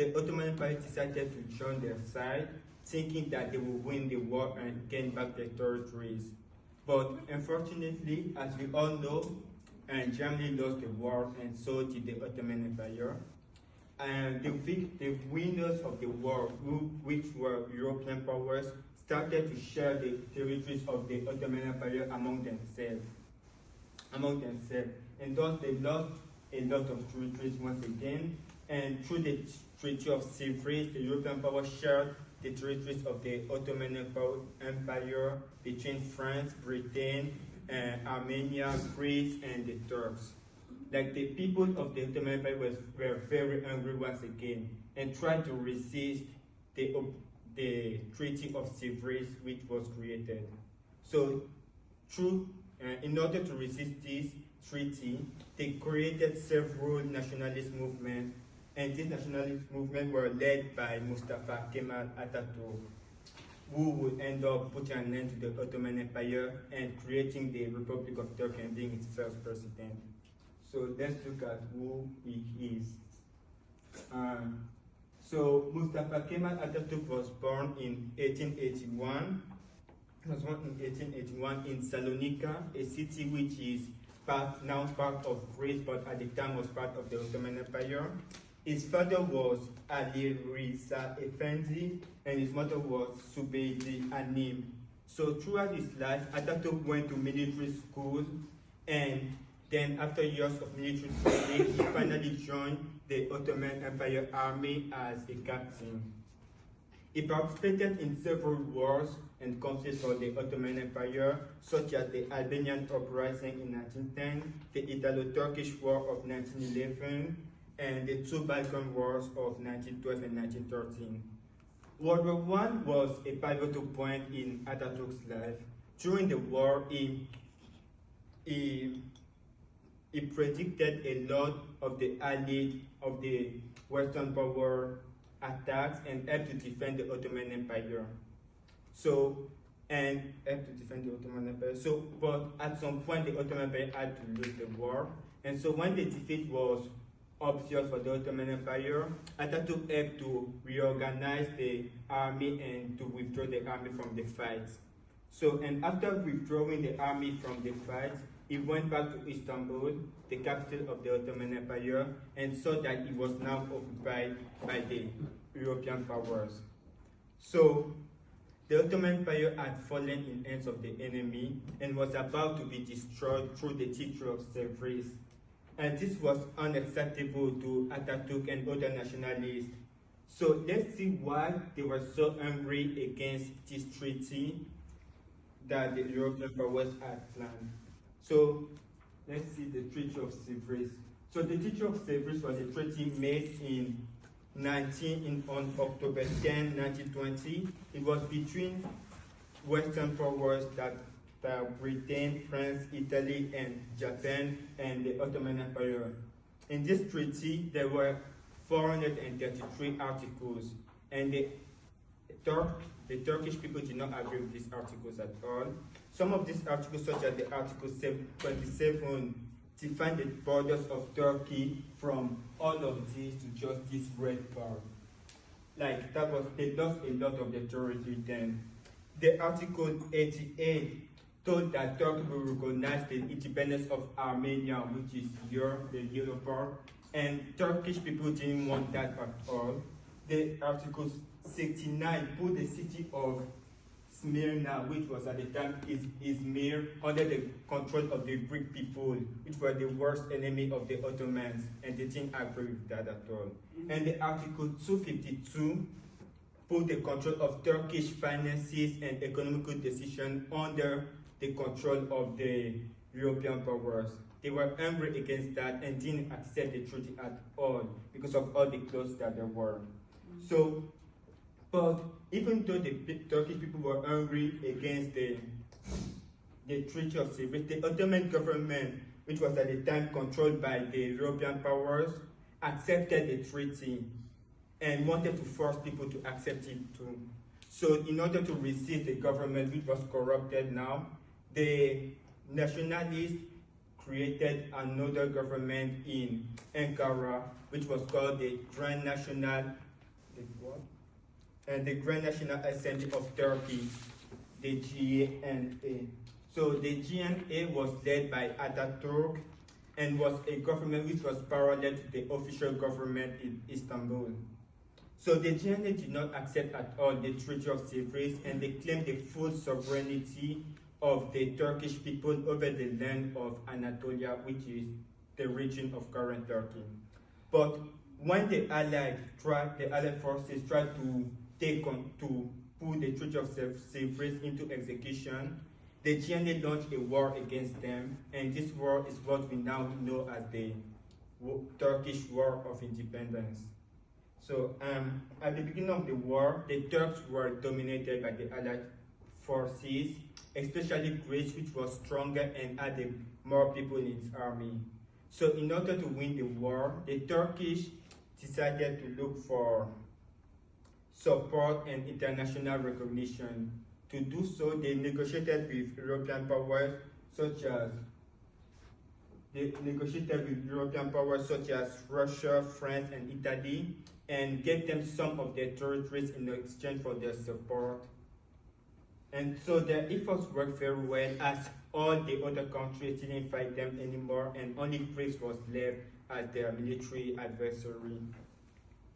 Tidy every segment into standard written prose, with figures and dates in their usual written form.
the Ottoman Empire decided to join their side, thinking that they would win the war and gain back their territories. But unfortunately, as we all know, Germany lost the war, and so did the Ottoman Empire. And the winners of the war, which were European powers, started to share the territories of the Ottoman Empire among themselves. And thus they lost a lot of territories once again. And through the Treaty of Sevres, the European powers shared the territories of the Ottoman Empire between France, Britain, Armenia, Greece, and the Turks. Like, the people of the Ottoman Empire were very angry once again and tried to resist the Treaty of Sevres, which was created. So, in order to resist this treaty, they created several nationalist movements, and these nationalist movements were led by Mustafa Kemal Atatürk, who would end up putting an end to the Ottoman Empire and creating the Republic of Turkey and being its first president. So let's look at who he is. So Mustafa Kemal Atatürk was born in 1881. He was born in 1881 in Salonika, a city which is now part of Greece, but at the time was part of the Ottoman Empire. His father was Ali Reza Efendi, and his mother was Subeydi Anim. So throughout his life, Atatürk went to military schools, and then after years of military training, he finally joined the Ottoman Empire army as a captain. He participated in several wars and conflicts for the Ottoman Empire, such as the Albanian Uprising in 1910, the Italo-Turkish War of 1911, and the two Balkan Wars of 1912 and 1913. World War I was a pivotal point in Atatürk's life. During the war, he predicted a lot of the Allied, of the Western power attacks and helped to defend the Ottoman Empire. But at some point, the Ottoman Empire had to lose the war. And so when the defeat was obvious for the Ottoman Empire, Atatürk helped to reorganize the army and to withdraw the army from the fight. And after withdrawing the army from the fight, he went back to Istanbul, the capital of the Ottoman Empire, and saw that it was now occupied by the European powers. So the Ottoman Empire had fallen in hands of the enemy and was about to be destroyed through the Treaty of Sevres. And this was unacceptable to Atatürk and other nationalists. So let's see why they were so angry against this treaty that the European powers had planned. So let's see the Treaty of Sevres. So the Treaty of Sevres was a treaty made on October 10, 1920. It was between Western powers that Britain, France, Italy, and Japan, and the Ottoman Empire. In this treaty, there were 433 articles, and the Turkish people did not agree with these articles at all. Some of these articles, such as the Article 27, defined the borders of Turkey from all of these to just this red part. Like, they lost a lot of the territory then. The Article 88 told that Turkey will recognize the independence of Armenia, which is the yellow part, and Turkish people didn't want that at all. The Article 69 put the city of Smyrna, which was at the time Izmir, under the control of the Greek people, which were the worst enemy of the Ottomans, and they didn't agree with that at all. And the Article 252 put the control of Turkish finances and economical decisions under the control of the European powers. They were angry against that and didn't accept the treaty at all because of all the clauses that there were. But even though the Turkish people were angry against the Treaty of Sevres, the Ottoman government, which was at the time controlled by the European powers, accepted the treaty and wanted to force people to accept it too. So in order to resist the government, which was corrupted now, the nationalists created another government in Ankara, which was called the Grand National and the Grand National Assembly of Turkey, the GNA. So the GNA was led by Ataturk and was a government which was parallel to the official government in Istanbul. So the GNA did not accept at all the Treaty of Sevres, and they claimed the full sovereignty of the Turkish people over the land of Anatolia, which is the region of current Turkey. But when the Allied forces tried to put the Treaty of Sevres into execution, the GNA launched a war against them, and this war is what we now know as the Turkish War of Independence. So at the beginning of the war, the Turks were dominated by the Allied forces, especially Greece, which was stronger and had more people in its army. So in order to win the war, the Turkish decided to look for support and international recognition. To do so, they negotiated with European powers such as Russia, France, and Italy, and gave them some of their territories in exchange for their support. And so their efforts worked very well, as all the other countries didn't fight them anymore, and only Greece was left as their military adversary.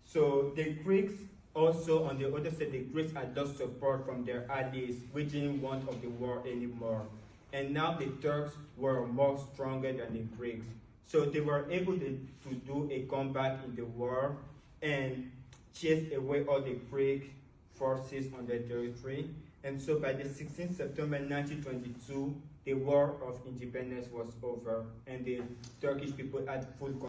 So the Greeks also, on the other side, the Greeks had lost support from their allies, which didn't want of the war anymore. And now the Turks were more stronger than the Greeks. So they were able to do a comeback in the war and chase away all the Greek forces on their territory. And so by the 16th September 1922, the War of Independence was over, and the Turkish people had full control.